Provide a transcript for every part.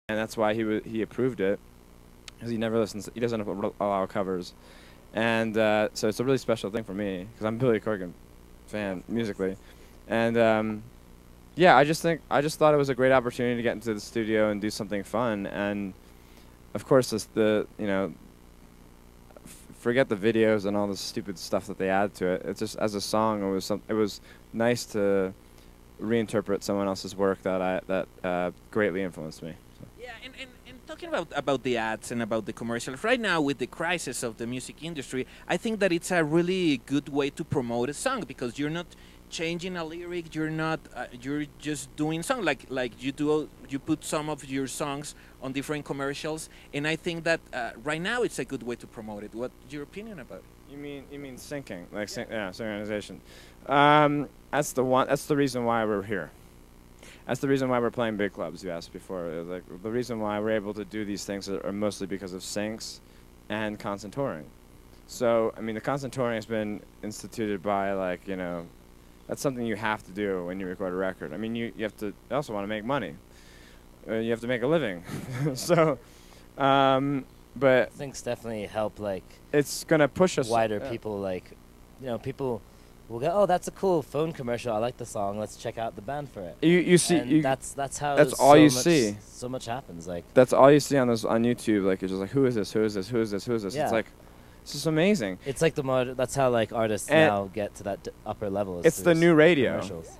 and that's why he approved it, because he never listens. He doesn't allow covers, and so it's a really special thing for me because I'm a Billy Corgan fan musically, and yeah, I just thought it was a great opportunity to get into the studio and do something fun, and of course forget the videos and all the stupid stuff that they add to it. It's just as a song, it was nice to reinterpret someone else's work that greatly influenced me. So. Yeah, and talking about the ads and about the commercials, right now with the crisis of the music industry, I think that it's a really good way to promote a song because you're not changing a lyric, you're not, you're just doing song like you put some of your songs on different commercials, and I think that right now it's a good way to promote it. What's your opinion about it? You mean syncing, like synchronization? That's the reason why we're here. That's the reason why we're playing big clubs. You asked before. Like the reason why we're able to do these things are mostly because of syncs and constant touring. So I mean, the constant touring has been instituted by that's something you have to do when you record a record. I mean, you also want to make money. You have to make a living. So, but things definitely help. Like it's gonna push us wider. People people will go, oh, that's a cool phone commercial. I like the song. Let's check out the band for it. You see, that's how. That's all you see. So much happens. Like that's all you see on YouTube. Like it's just like, who is this? Who is this? Who is this? Who is this? Yeah. It's like. It's just amazing. It's like that's how artists now get to that upper level. It's the new radio. Commercials.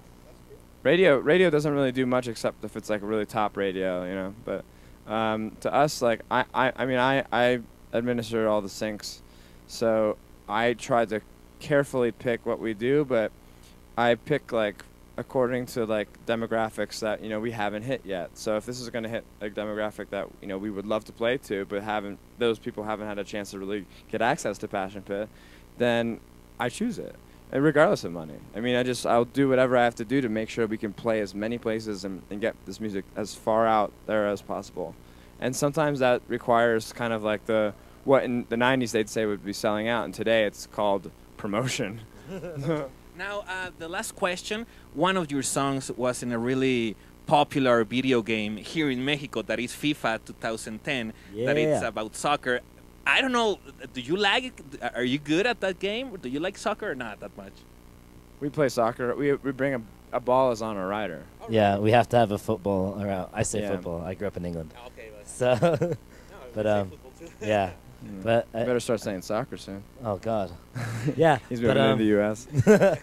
Radio doesn't really do much except if it's like a really top radio, But to us, like I administer all the syncs, so I try to carefully pick what we do, but I pick according to demographics that we haven't hit yet. So if this is going to hit a demographic that we would love to play to, but those people haven't had a chance to really get access to Passion Pit, then I choose it, and regardless of money. I mean, I'll do whatever I have to do to make sure we can play as many places and get this music as far out there as possible. And sometimes that requires kind of like what in the 90s they'd say would be selling out, and today it's called promotion. Now, the last question, one of your songs was in a really popular video game here in Mexico that is FIFA 2010, that it's about soccer. I don't know, do you like it? Are you good at that game? Do you like soccer or not that much? We play soccer. We bring a ball as on a rider. Yeah, we have to have a football around. I say football. I grew up in England. Okay, so, but yeah. But you better start saying soccer soon. Oh God. Yeah. He's moving into the U.S.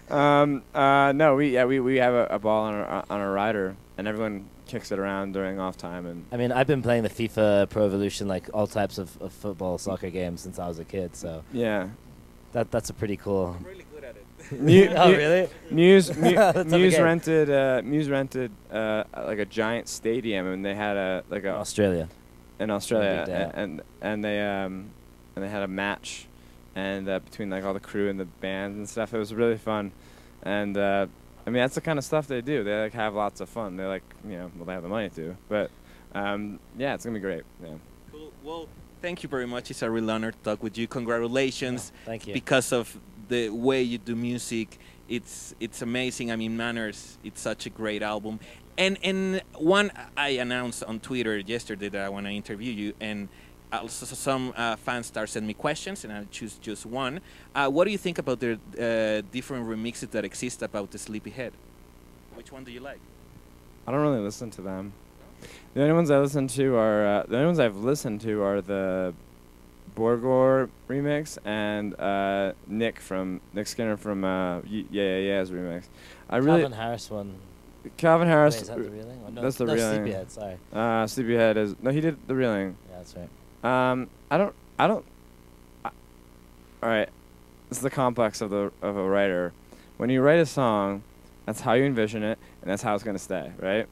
No, we have a ball on a rider, and everyone kicks it around during off time. And I mean, I've been playing the FIFA Pro Evolution, like all types of football, soccer games since I was a kid. So yeah, that's a pretty cool. I'm really good at it. Oh really? Muse rented like a giant stadium, and they had Australia. In Australia, and they had a match, and between all the crew and the band and stuff, it was really fun, and I mean that's the kind of stuff they do. They have lots of fun. They they have the money to, but yeah, it's gonna be great. Yeah. Cool. Well, thank you very much. It's a real honor to talk with you. Congratulations. Oh, thank you. Because of the way you do music, it's amazing. I mean, Manners. It's such a great album. And one I announced on Twitter yesterday that I want to interview you, and also some fans start sending me questions, and I choose just one. What do you think about the different remixes that exist about the Sleepyhead? Which one do you like? I don't really listen to them. The only ones I listen to are the only ones I've listened to are the Borgor remix and Nick Skinner from Yeah's remix. Calvin Harris one. Calvin Harris. Wait, is that the reeling? Oh, no, that's the reeling. Sleepyhead, sorry. Sleepyhead is he did the reeling. Yeah, that's right. I don't. All right, this is the complex of a writer. When you write a song, that's how you envision it, and that's how it's gonna stay, right?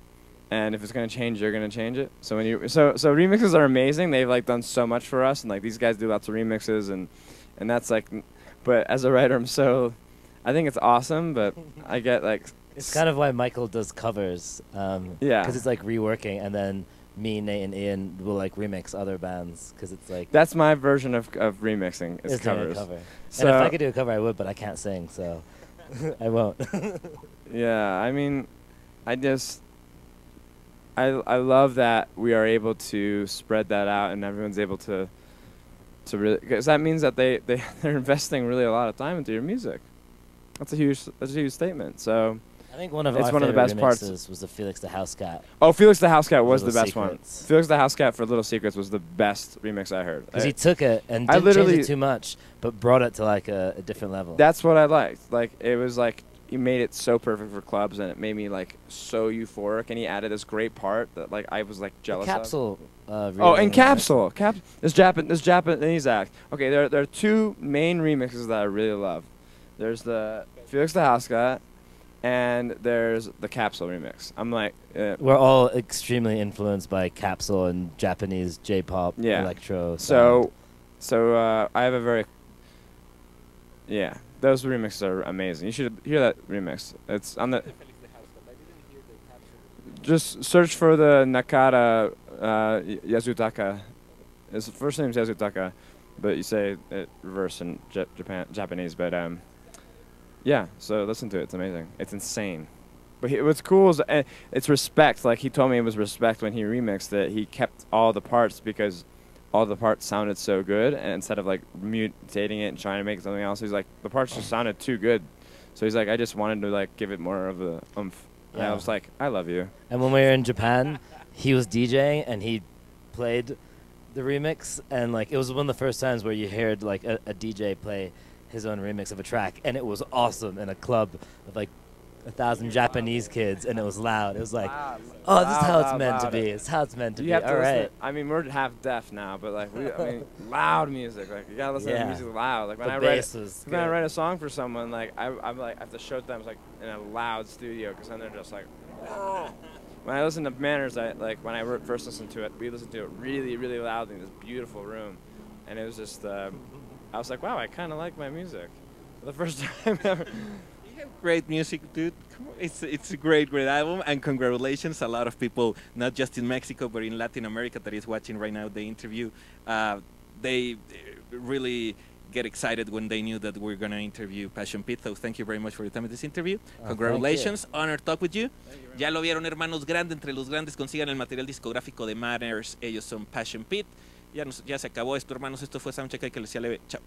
And if it's gonna change, you're gonna change it. So so remixes are amazing. They've done so much for us, and these guys do lots of remixes, and that's but as a writer, I think it's awesome, but I get It's kind of why Michael does covers. Yeah. Because it's reworking, and then me, Nate, and Ian will remix other bands because it's that's my version of remixing. Is covers. Cover. So and if I could do a cover, I would, but I can't sing, so I won't. Yeah, I mean, I love that we are able to spread that out and everyone's able to really, because that means that they're investing really a lot of time into your music. That's a huge statement. So I think one of it's our one of the best parts was the Felix the House Cat. Oh, Felix the House Cat was the Little best Secrets. one. Felix the House Cat for Little Secrets was the best remix I heard. Because he took it and didn't change it too much, but brought it to like a different level. That's what I liked. Like it was like he made it so perfect for clubs, and it made me like so euphoric. And he added this great part that like I was like jealous the Capsule. of. Oh, and Capsule. This Japanese act. Okay, there are two main remixes that I really love. There's the Felix the House Cat, and there's the Capsule remix. I'm like, we're all extremely influenced by Capsule and Japanese J-pop, electro. So I have a very those remixes are amazing. You should hear that remix. It's on the. Just search for the Nakata Yazutaka. His first name's Yazutaka, but you say it reverse in Japanese. But yeah, so listen to it. It's amazing. It's insane. But what's cool is it's respect. Like he told me it was respect when he remixed it. He kept all the parts because all the parts sounded so good, and instead of like mutating it and trying to make something else, he's like the parts just sounded too good. So he's like, I just wanted to like give it more of a oomph. And I was like, I love you. And when we were in Japan, he was DJing and he played the remix, and like it was one of the first times where you heard like a DJ play his own remix of a track, and it was awesome in a club of like 1,000 Japanese kids, and it was loud. It was like, oh, this is how it's meant to be. It's how it's meant to be. All right. I mean, we're half deaf now, but like, I mean, loud music. Like, you gotta listen to music loud. Like when I write a song for someone, like I'm like I have to show them like in a loud studio, because then they're just like. When I listen to Manners, when I first listened to it, we listened to it really, really loudly in this beautiful room, and it was just. I was like, wow, I kind of like my music, for the first time ever. Great music, dude. It's a great album, and congratulations. A lot of people, not just in Mexico but in Latin America, that is watching right now the interview, they really get excited when they knew that we're going to interview Passion Pit. So thank you very much for your time in this interview. Congratulations. Honor talk with you. Ya lo vieron, hermanos, grande entre los grandes. Consigan el material discográfico de Manners. Ellos son Passion Pit. Ya se acabó esto, hermanos. Esto fue Soundcheck. Hay que les sea leve. Chao.